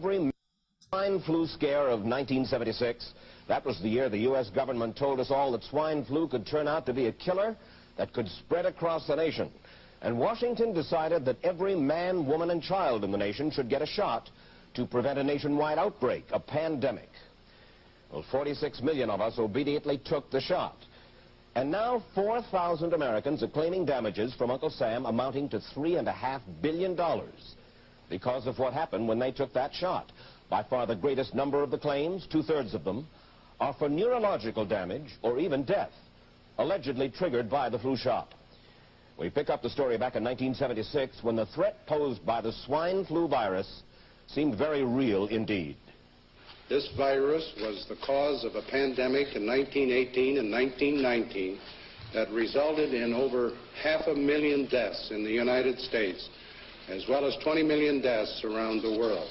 Every swine flu scare of 1976, that was the year the U.S. government told us all that swine flu could turn out to be a killer that could spread across the nation. And Washington decided that every man, woman, and child in the nation should get a shot to prevent a nationwide outbreak, a pandemic. Well, 46 million of us obediently took the shot. And now 4,000 Americans are claiming damages from Uncle Sam amounting to $3.5 billion because of what happened when they took that shot. By far the greatest number of the claims, 2/3 of them, are for neurological damage or even death, allegedly triggered by the flu shot. We pick up the story back in 1976 when the threat posed by the swine flu virus seemed very real indeed. This virus was the cause of a pandemic in 1918 and 1919 that resulted in over 500,000 deaths in the United States, as well as 20 million deaths around the world.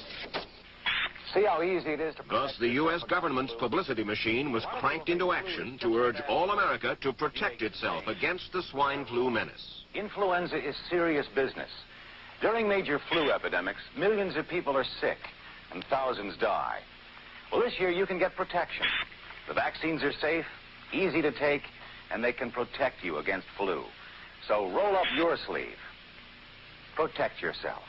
See how easy it is to... Thus, the U.S. government's publicity machine was cranked into action to urge all America to protect itself against the swine flu menace. Influenza is serious business. During major flu epidemics, millions of people are sick and thousands die. Well, this year you can get protection. The vaccines are safe, easy to take, and they can protect you against flu. So roll up your sleeve. Protect yourself.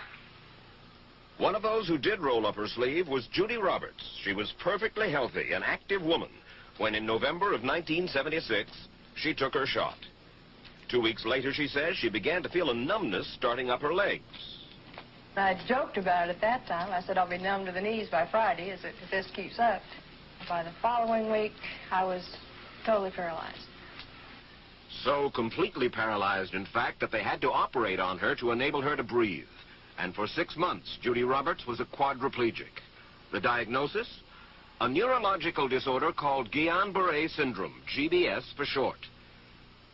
One of those who did roll up her sleeve was Judy Roberts. She was perfectly healthy, an active woman, when in November of 1976, she took her shot. 2 weeks later, she says, she began to feel a numbness starting up her legs. I joked about it at that time. I said, I'll be numb to the knees by Friday if this keeps up. By the following week, I was totally paralyzed. So completely paralyzed, in fact, that they had to operate on her to enable her to breathe. And for 6 months, Judy Roberts was a quadriplegic. The diagnosis? A neurological disorder called Guillain-Barré syndrome, GBS for short.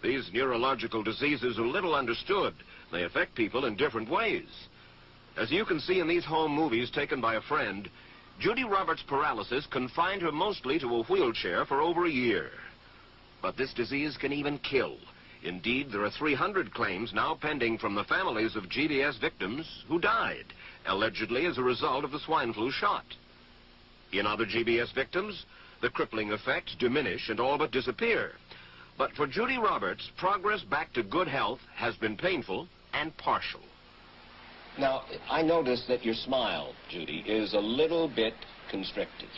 These neurological diseases are little understood. They affect people in different ways. As you can see in these home movies taken by a friend, Judy Roberts' paralysis confined her mostly to a wheelchair for over a year. But this disease can even kill. Indeed, there are 300 claims now pending from the families of GBS victims who died, allegedly as a result of the swine flu shot. In other GBS victims, the crippling effects diminish and all but disappear. But for Judy Roberts, progress back to good health has been painful and partial. Now, I noticed that your smile, Judy, is a little bit constricted.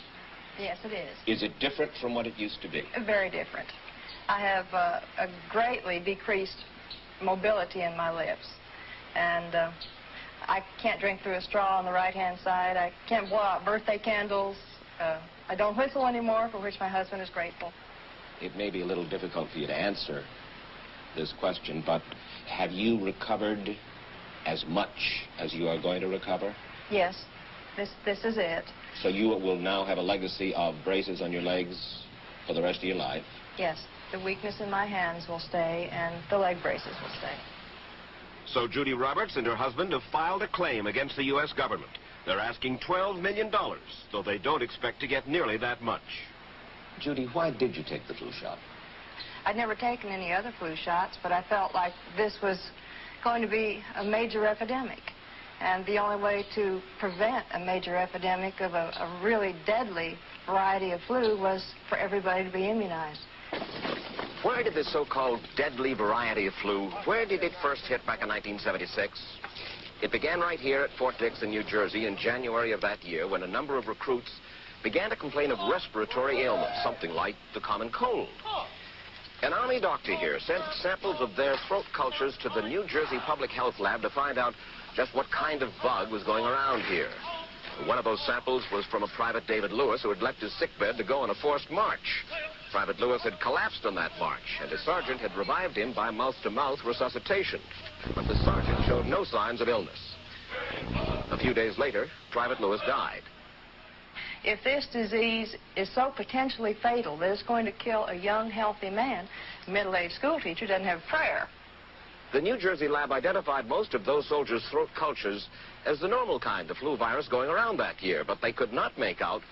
Yes, it is. Is it different from what it used to be? Very different. I have a greatly decreased mobility in my lips. And I can't drink through a straw on the right-hand side. I can't blow out birthday candles. I don't whistle anymore, for which my husband is grateful. It may be a little difficult for you to answer this question, but have you recovered as much as you are going to recover? Yes, this is it. So you will now have a legacy of braces on your legs for the rest of your life? Yes, the weakness in my hands will stay and the leg braces will stay. So Judy Roberts and her husband have filed a claim against the U.S. government. They're asking $12 million, though they don't expect to get nearly that much. Judy, why did you take the flu shot? I'd never taken any other flu shots, but I felt like this was going to be a major epidemic. And the only way to prevent a major epidemic of a really deadly variety of flu was for everybody to be immunized. Where did this so-called deadly variety of flu, where did it first hit back in 1976? It began right here at Fort Dix in New Jersey in January of that year when a number of recruits began to complain of respiratory ailments, something like the common cold. An Army doctor here sent samples of their throat cultures to the New Jersey Public Health Lab to find out just what kind of bug was going around here. One of those samples was from a Private David Lewis who had left his sickbed to go on a forced march. Private Lewis had collapsed on that march, and his sergeant had revived him by mouth-to-mouth resuscitation. But the sergeant showed no signs of illness. A few days later, Private Lewis died. If this disease is so potentially fatal that it's going to kill a young, healthy man, a middle-aged schoolteacher doesn't have prayer. The New Jersey lab identified most of those soldiers' throat cultures as the normal kind of flu virus going around that year, but they could not make out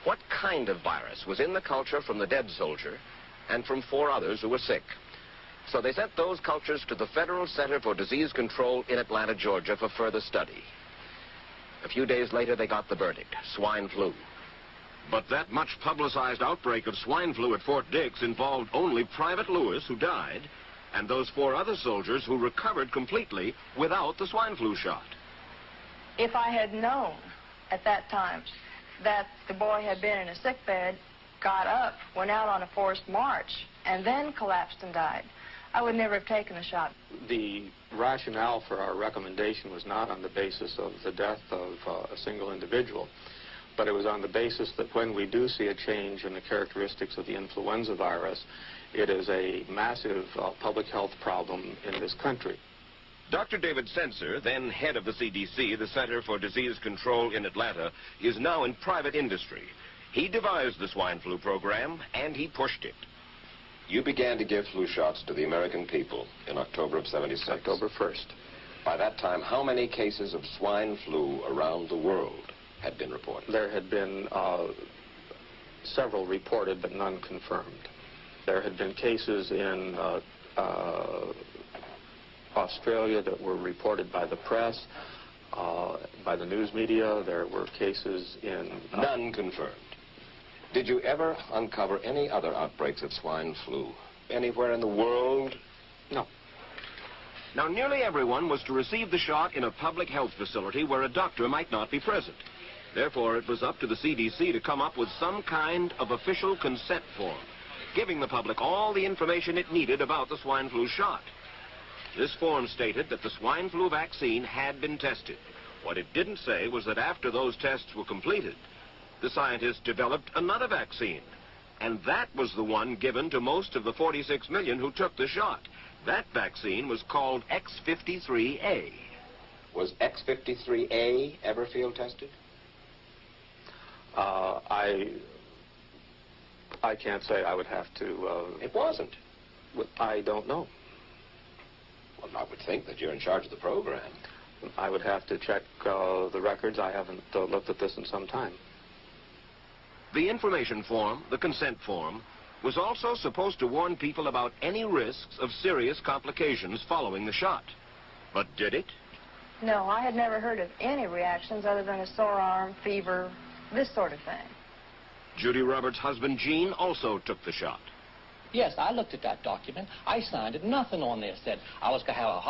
what kind of virus was in the culture from the dead soldier and from 4 others who were sick. So they sent those cultures to the Federal Center for Disease Control in Atlanta, Georgia for further study. A few days later, they got the verdict, swine flu. But that much publicized outbreak of swine flu at Fort Dix involved only Private Lewis, who died, and those 4 other soldiers who recovered completely without the swine flu shot. If I had known at that time that the boy had been in a sick bed, got up, went out on a forced march, and then collapsed and died, I would never have taken the shot. The rationale for our recommendation was not on the basis of the death of a single individual, but it was on the basis that when we do see a change in the characteristics of the influenza virus, it is a massive public health problem in this country. Dr. David Sencer, then head of the CDC, the Center for Disease Control in Atlanta, is now in private industry. He devised the swine flu program, and he pushed it. You began to give flu shots to the American people in October of '76. October 1st. By that time, how many cases of swine flu around the world had been reported? There had been several reported, but none confirmed. There had been cases in Australia that were reported by the press, by the news media. There were cases in... None confirmed. Did you ever uncover any other outbreaks of swine flu anywhere in the world? No. Now, nearly everyone was to receive the shot in a public health facility where a doctor might not be present. Therefore, it was up to the CDC to come up with some kind of official consent form, giving the public all the information it needed about the swine flu shot. This form stated that the swine flu vaccine had been tested. What it didn't say was that after those tests were completed, the scientists developed another vaccine, and that was the one given to most of the 46 million who took the shot. That vaccine was called X53A. Was X53A ever field tested? I can't say. I would have to... It wasn't. I don't know. Well, I would think that you're in charge of the program. I would have to check the records. I haven't looked at this in some time. The information form, the consent form, was also supposed to warn people about any risks of serious complications following the shot. But did it? No, I had never heard of any reactions other than a sore arm, fever, this sort of thing. Judy Roberts' husband, Gene, also took the shot. Yes, I looked at that document. I signed it. Nothing on there said I was going to have a